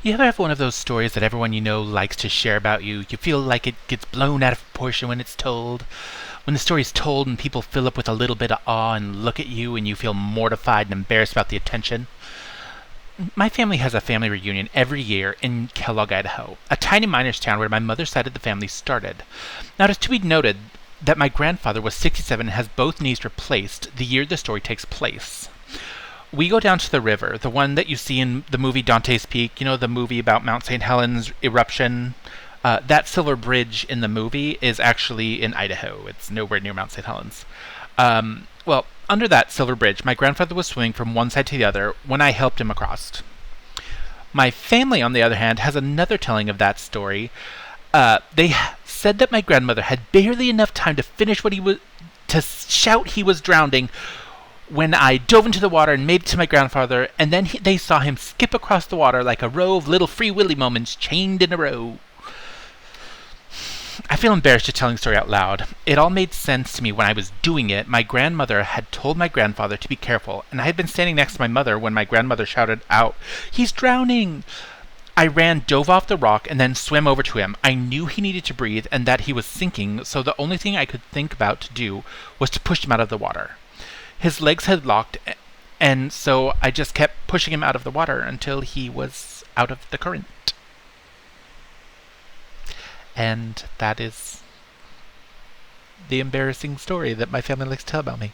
You ever have one of those stories that everyone you know likes to share about you? You feel like it gets blown out of proportion when it's told? When the story is told and people fill up with a little bit of awe and look at you and you feel mortified and embarrassed about the attention? My family has a family reunion every year in Kellogg, Idaho, a tiny miner's town where my mother's side of the family started. Now, it is to be noted that my grandfather was 67 and has both knees replaced the year the story takes place. We go down to the river, the one that you see in the movie Dante's Peak, the movie about Mount St. Helens eruption. That silver bridge in the movie is actually in Idaho. It's nowhere near Mount St. Helens. Under that silver bridge, my grandfather was swimming from one side to the other when I helped him across. My family, on the other hand, has another telling of that story. They said that my grandmother had barely enough time to finish to shout he was drowning when I dove into the water and made it to my grandfather, and then they saw him skip across the water like a row of little Free Willy moments chained in a row. I feel embarrassed just telling the story out loud. It all made sense to me when I was doing it. My grandmother had told my grandfather to be careful, and I had been standing next to my mother when my grandmother shouted out, "He's drowning!" I ran, dove off the rock, and then swam over to him. I knew he needed to breathe and that he was sinking, so the only thing I could think about to do was to push him out of the water. His legs had locked, and so I just kept pushing him out of the water until he was out of the current. And that is the embarrassing story that my family likes to tell about me.